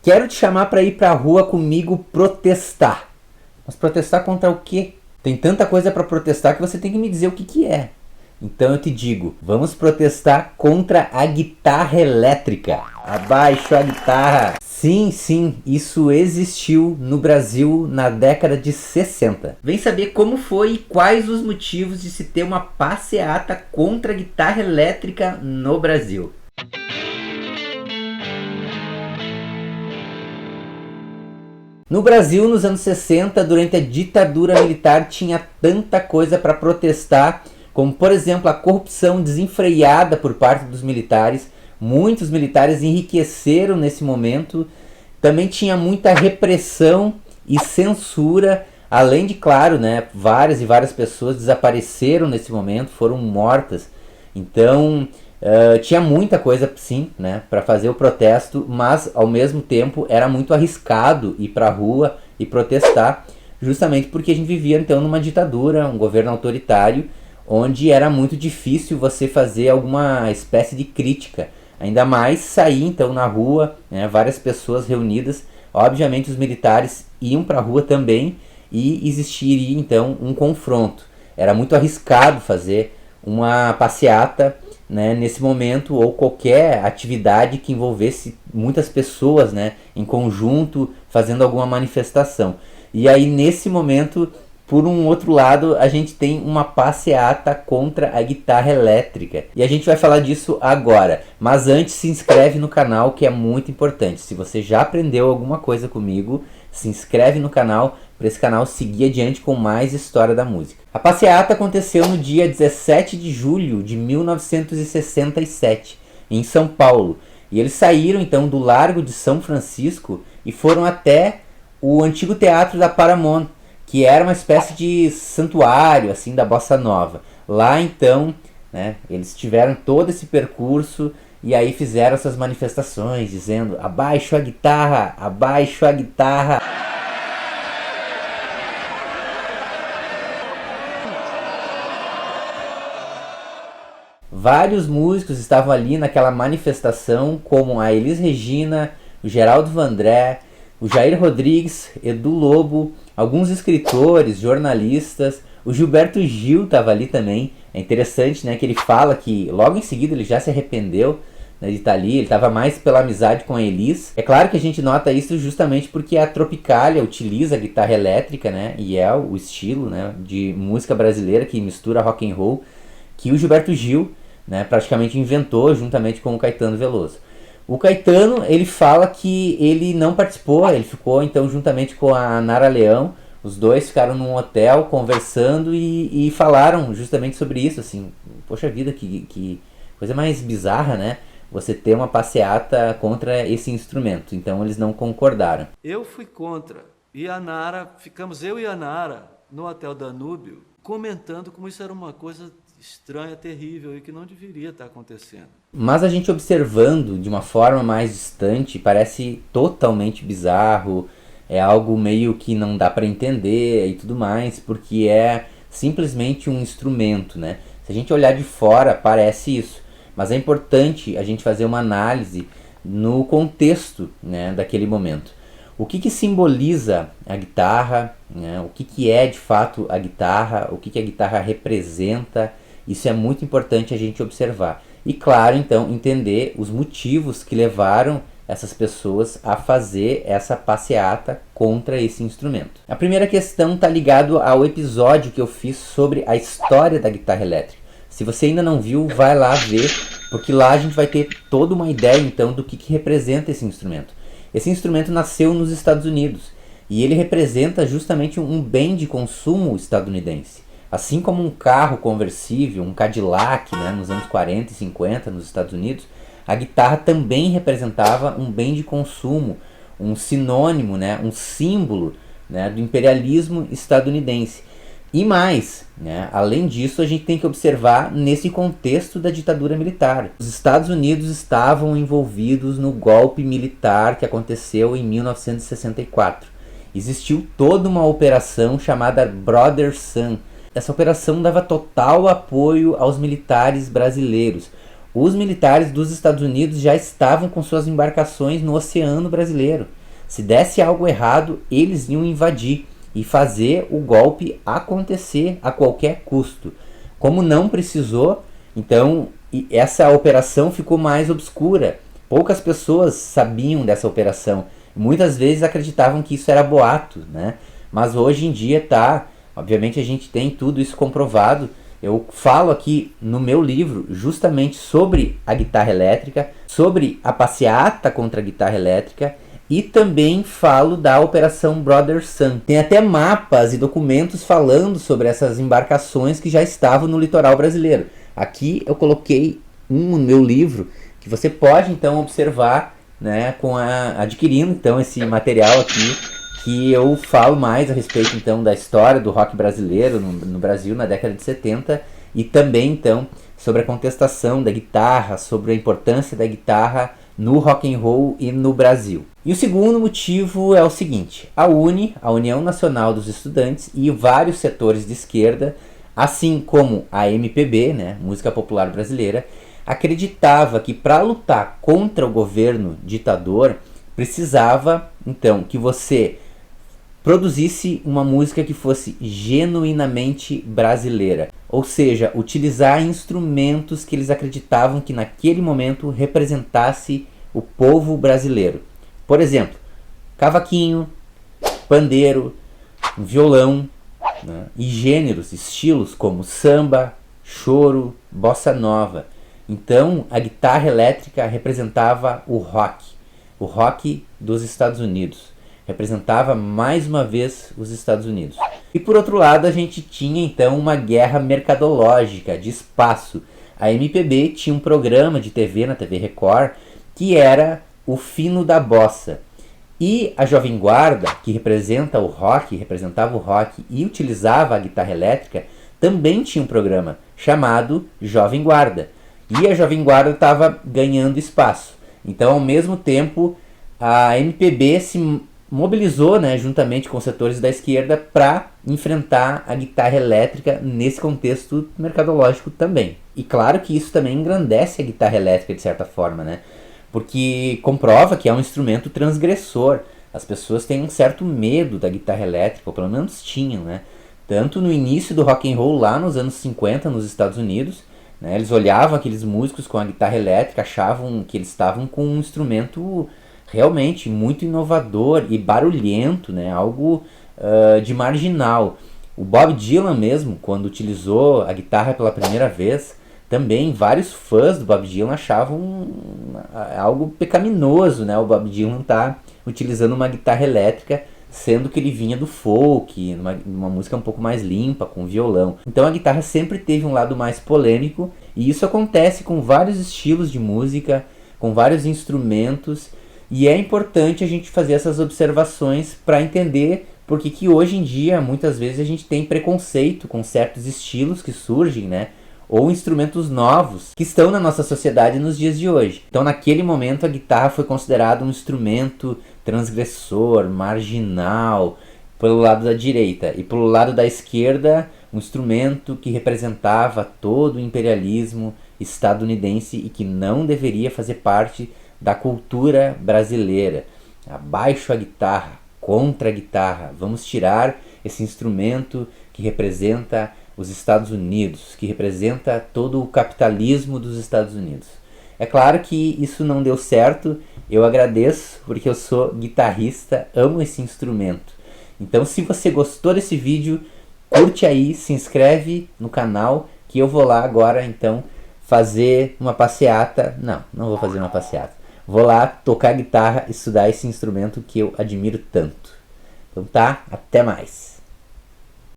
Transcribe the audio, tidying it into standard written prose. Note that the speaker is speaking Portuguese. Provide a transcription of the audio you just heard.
Quero te chamar para ir para a rua comigo protestar. Mas protestar contra o quê? Tem tanta coisa para protestar que você tem que me dizer o que é. Então eu te digo, vamos protestar contra a guitarra elétrica. Abaixo a guitarra. Sim, isso existiu no Brasil na década de 60. Vem saber como foi e quais os motivos de se ter uma passeata contra a guitarra elétrica no Brasil. No Brasil, nos anos 60, durante a ditadura militar, tinha tanta coisa para protestar, como, por exemplo, a corrupção desenfreada por parte dos militares. Muitos militares enriqueceram nesse momento. Também tinha muita repressão e censura, além de, claro, né, várias pessoas desapareceram nesse momento, foram mortas. Então, tinha muita coisa, sim, né, para fazer o protesto, mas, ao mesmo tempo, era muito arriscado ir para a rua e protestar, justamente porque a gente vivia, então, numa ditadura, um governo autoritário, onde era muito difícil você fazer alguma espécie de crítica. Ainda mais sair, então, na rua, né, várias pessoas reunidas. Obviamente, os militares iam para a rua também e existiria, então, um confronto. Era muito arriscado fazer uma passeata, né, nesse momento, ou qualquer atividade que envolvesse muitas pessoas, né, em conjunto, fazendo alguma manifestação. E aí, nesse momento, por um outro lado, a gente tem uma passeata contra a guitarra elétrica. E a gente vai falar disso agora. Mas antes, se inscreve no canal, que é muito importante. Se você já aprendeu alguma coisa comigo, se inscreve no canal para esse canal seguir adiante com mais história da música. A passeata aconteceu no dia 17 de julho de 1967, em São Paulo. E eles saíram então do Largo de São Francisco e foram até o antigo teatro da Paramount, que era uma espécie de santuário assim da bossa nova. Lá então, né, eles tiveram todo esse percurso e aí fizeram essas manifestações dizendo: abaixo a guitarra, abaixo a guitarra. Vários músicos estavam ali naquela manifestação, como a Elis Regina, o Geraldo Vandré, o Jair Rodrigues, Edu Lobo, alguns escritores, jornalistas, o Gilberto Gil estava ali também. É interessante, né, que ele fala que logo em seguida ele já se arrependeu, né, de estar ali, ele estava mais pela amizade com a Elis. É claro que a gente nota isso justamente porque a Tropicália utiliza a guitarra elétrica, né, e é o estilo, né, de música brasileira que mistura rock and roll, que o Gilberto Gil, né, praticamente inventou juntamente com o Caetano Veloso. O Caetano, ele fala que ele não participou, ele ficou então juntamente com a Nara Leão, os dois ficaram num hotel conversando e falaram justamente sobre isso, assim, poxa vida, que coisa mais bizarra, né, você ter uma passeata contra esse instrumento. Então eles não concordaram. Eu fui contra, e a Nara, ficamos eu e a Nara no Hotel Danúbio, comentando como isso era uma coisa estranha, terrível e que não deveria estar acontecendo. Mas a gente observando de uma forma mais distante, parece totalmente bizarro, é algo meio que não dá para entender e tudo mais, porque é simplesmente um instrumento, né? Se a gente olhar de fora, parece isso, mas é importante a gente fazer uma análise no contexto, né, daquele momento. O que simboliza a guitarra, né? O que é de fato a guitarra, o que a guitarra representa. Isso é muito importante a gente observar. E claro, então, entender os motivos que levaram essas pessoas a fazer essa passeata contra esse instrumento. A primeira questão está ligada ao episódio que eu fiz sobre a história da guitarra elétrica. Se você ainda não viu, vai lá ver, porque lá a gente vai ter toda uma ideia então do que representa esse instrumento. Esse instrumento nasceu nos Estados Unidos e ele representa justamente um bem de consumo estadunidense. Assim como um carro conversível, um Cadillac, né, nos anos 40 e 50 nos Estados Unidos, a guitarra também representava um bem de consumo, um sinônimo, né, um símbolo, né, do imperialismo estadunidense. E mais, né, além disso, a gente tem que observar nesse contexto da ditadura militar. Os Estados Unidos estavam envolvidos no golpe militar que aconteceu em 1964. Existiu toda uma operação chamada Brother Sun. Essa operação dava total apoio aos militares brasileiros. os militares dos Estados Unidos já estavam com suas embarcações no Oceano Brasileiro. Se desse algo errado, eles iam invadir e fazer o golpe acontecer a qualquer custo. Como não precisou, então essa operação ficou mais obscura. Poucas pessoas sabiam dessa operação. Muitas vezes acreditavam que isso era boato, né? Mas hoje em dia obviamente a gente tem tudo isso comprovado. Eu falo aqui no meu livro justamente sobre a guitarra elétrica, sobre a passeata contra a guitarra elétrica, e também falo da Operação Brother Sun. Tem até mapas e documentos falando sobre essas embarcações que já estavam no litoral brasileiro. Aqui eu coloquei no meu livro que você pode então observar, né, adquirindo então esse material aqui, que eu falo mais a respeito então da história do rock brasileiro no Brasil na década de 70, e também então sobre a contestação da guitarra, sobre a importância da guitarra no rock and roll e no Brasil. E o segundo motivo é o seguinte: a UNE, a União Nacional dos Estudantes, e vários setores de esquerda, assim como a MPB, né, Música Popular Brasileira, acreditava que para lutar contra o governo ditador precisava então que você produzisse uma música que fosse genuinamente brasileira, ou seja, utilizar instrumentos que eles acreditavam que naquele momento representasse o povo brasileiro. Por exemplo, cavaquinho, pandeiro, violão, né, e gêneros, estilos como samba, choro, bossa nova. Então a guitarra elétrica representava o rock dos Estados Unidos. Representava mais uma vez os Estados Unidos. E por outro lado, a gente tinha então uma guerra mercadológica de espaço. A MPB tinha um programa de TV na TV Record que era o Fino da Bossa. E a Jovem Guarda, que representava o rock e utilizava a guitarra elétrica, também tinha um programa chamado Jovem Guarda. E a Jovem Guarda estava ganhando espaço. Então, ao mesmo tempo, a MPB se mobilizou, né, juntamente com os setores da esquerda para enfrentar a guitarra elétrica nesse contexto mercadológico também. E claro que isso também engrandece a guitarra elétrica de certa forma, né? Porque comprova que é um instrumento transgressor. As pessoas têm um certo medo da guitarra elétrica, ou pelo menos tinham, né? Tanto no início do rock and roll lá nos anos 50 nos Estados Unidos, né, eles olhavam aqueles músicos com a guitarra elétrica, achavam que eles estavam com um instrumento realmente muito inovador e barulhento, né? Algo de marginal. O Bob Dylan mesmo, quando utilizou a guitarra pela primeira vez, também vários fãs do Bob Dylan achavam algo pecaminoso, né? O Bob Dylan tá utilizando uma guitarra elétrica, sendo que ele vinha do folk, numa música um pouco mais limpa, com violão. Então a guitarra sempre teve um lado mais polêmico, e isso acontece com vários estilos de música, com vários instrumentos. E é importante a gente fazer essas observações para entender por que hoje em dia, muitas vezes, a gente tem preconceito com certos estilos que surgem, né? Ou instrumentos novos que estão na nossa sociedade nos dias de hoje. Então, naquele momento, a guitarra foi considerada um instrumento transgressor, marginal, pelo lado da direita. E pelo lado da esquerda, um instrumento que representava todo o imperialismo estadunidense e que não deveria fazer parte da cultura brasileira. Abaixo a guitarra, contra a guitarra, vamos tirar esse instrumento que representa os Estados Unidos, que representa todo o capitalismo dos Estados Unidos. É claro que isso não deu certo, eu agradeço porque eu sou guitarrista, amo esse instrumento. Então, se você gostou desse vídeo, curte aí, se inscreve no canal, que eu vou lá agora então fazer uma passeata. Não vou fazer uma passeata. Vou lá tocar guitarra, estudar esse instrumento que eu admiro tanto. Então tá, até mais.